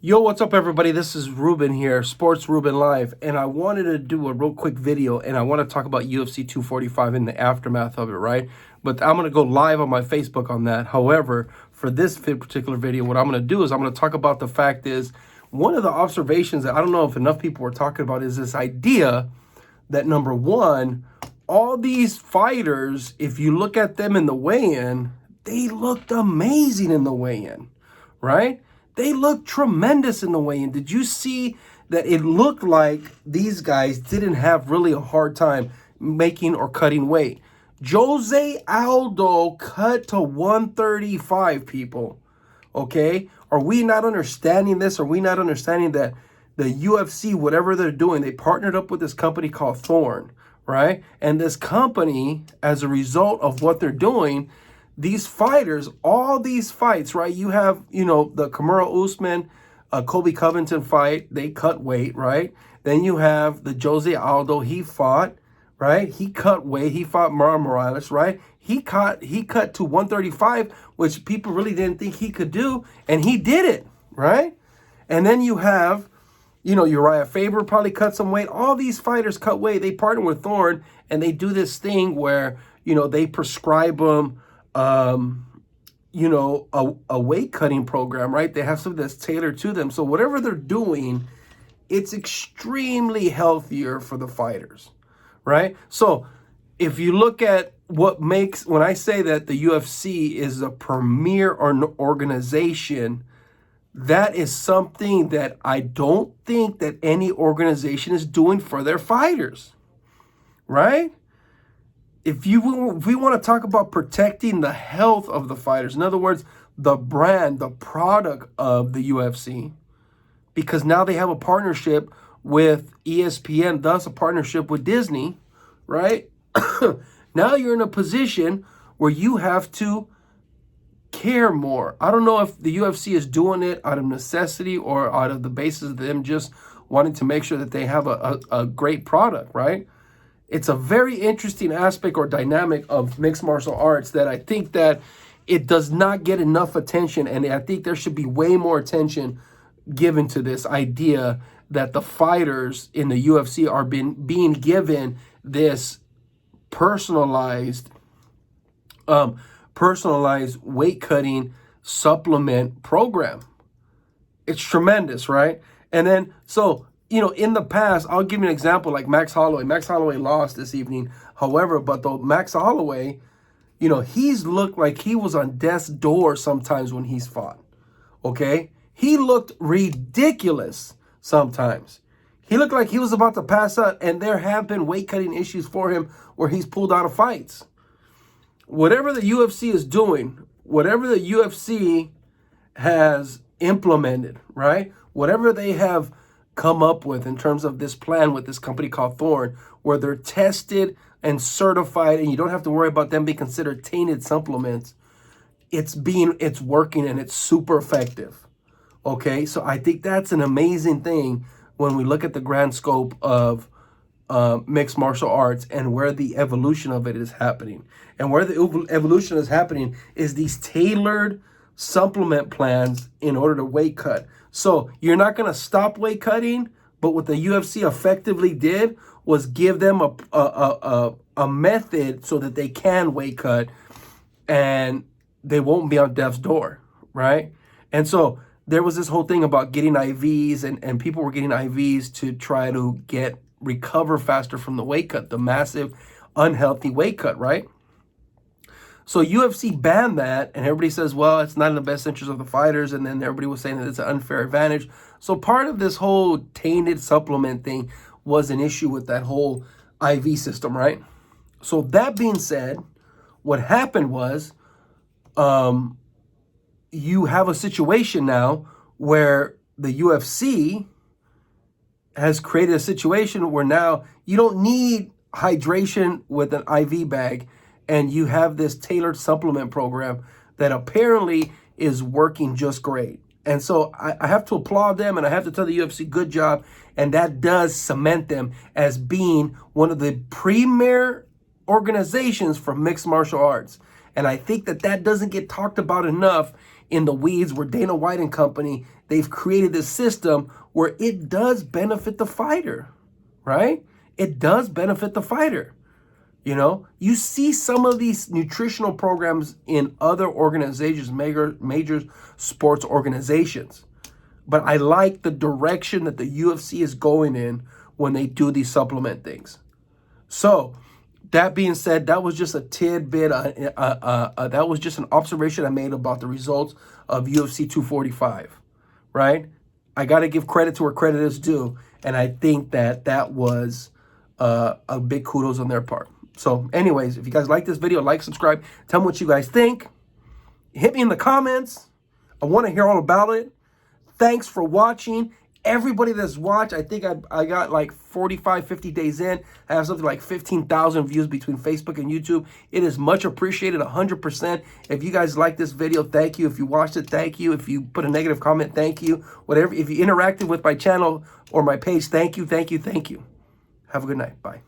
Yo, what's up, everybody? This is Ruben here, Sports Ruben Live, and I wanted to do a real quick video, and I want to talk about UFC 245 in the aftermath of it, right? But I'm going to go live on my Facebook on that. However, for this particular video, what I'm going to do is I'm going to talk about the fact is, one of the observations that I don't know if enough people were talking about is this idea that, number one, all these fighters, if you look at them in the weigh-in, they looked amazing in the weigh-in, right? They looked tremendous in the weigh-in. Did you see that it looked like these guys didn't have really a hard time making or cutting weight? Jose Aldo cut to 135, people. Okay? Are we not understanding this? Are we not understanding that the UFC, whatever they're doing, they partnered up with this company called Thorne, right? And this company, as a result of what they're doing, these fighters, all these fights, right? You have, the Kamaru Usman, Colby Covington fight, they cut weight, right? Then you have the Jose Aldo, he fought, right? He cut weight, he fought Mara Morales, right? He cut to 135, which people really didn't think he could do, and he did it, right? And then you have, Uriah Faber probably cut some weight. All these fighters cut weight. They partner with Thorne, and they do this thing where, they prescribe them a weight cutting program, right? They have something that's tailored to them. So whatever they're doing, it's extremely healthier for the fighters, right? So if you look at what makes, when I say that the UFC is a premier organization, that is something that I don't think that any organization is doing for their fighters, right? If we want to talk about protecting the health of the fighters, in other words, the brand, the product of the UFC, because now they have a partnership with ESPN, thus a partnership with Disney, right? Now you're in a position where you have to care more. I don't know if the UFC is doing it out of necessity or out of the basis of them just wanting to make sure that they have a great product, right? It's a very interesting aspect or dynamic of mixed martial arts that I think that it does not get enough attention, and I think there should be way more attention given to this idea that the fighters in the UFC are being given this personalized weight cutting supplement program. It's tremendous, right? And then in the past, I'll give you an example like Max Holloway. Max Holloway lost this evening. However, but though Max Holloway, he's looked like he was on death's door sometimes when he's fought. Okay? He looked ridiculous sometimes. He looked like he was about to pass out, and there have been weight cutting issues for him where he's pulled out of fights. Whatever the UFC is doing, whatever the UFC has implemented, right? Whatever they have come up with in terms of this plan with this company called Thorne, where they're tested and certified, and you don't have to worry about them being considered tainted supplements. It's working, and it's super effective. Okay, so I think that's an amazing thing when we look at the grand scope of mixed martial arts and where the evolution of it is happening. And where the evolution is happening is these tailored supplement plans in order to weight cut. So you're not going to stop weight cutting, but what the UFC effectively did was give them a method so that they can weight cut and they won't be on death's door, right? And so there was this whole thing about getting IVs, and people were getting IVs to try to recover faster from the weight cut, the massive unhealthy weight cut, right? So UFC banned that, and everybody says, well, it's not in the best interest of the fighters, and then everybody was saying that it's an unfair advantage. So part of this whole tainted supplement thing was an issue with that whole IV system, right? So that being said, what happened was you have a situation now where the UFC has created a situation where now you don't need hydration with an IV bag, and you have this tailored supplement program that apparently is working just great. And so I have to applaud them, and I have to tell the UFC, good job. And that does cement them as being one of the premier organizations for mixed martial arts. And I think that doesn't get talked about enough in the weeds where Dana White and company, they've created this system where it does benefit the fighter, right? It does benefit the fighter. You know, you see some of these nutritional programs in other organizations, major sports organizations. But I like the direction that the UFC is going in when they do these supplement things. So, that being said, that was just a tidbit. That was just an observation I made about the results of UFC 245, right? I got to give credit to where credit is due. And I think that that was a big kudos on their part. So anyways, if you guys like this video, like, subscribe. Tell me what you guys think. Hit me in the comments. I want to hear all about it. Thanks for watching. Everybody that's watched, I think I got like 45, 50 days in. I have something like 15,000 views between Facebook and YouTube. It is much appreciated, 100%. If you guys like this video, thank you. If you watched it, thank you. If you put a negative comment, thank you. Whatever. If you interacted with my channel or my page, thank you, thank you, thank you. Have a good night. Bye.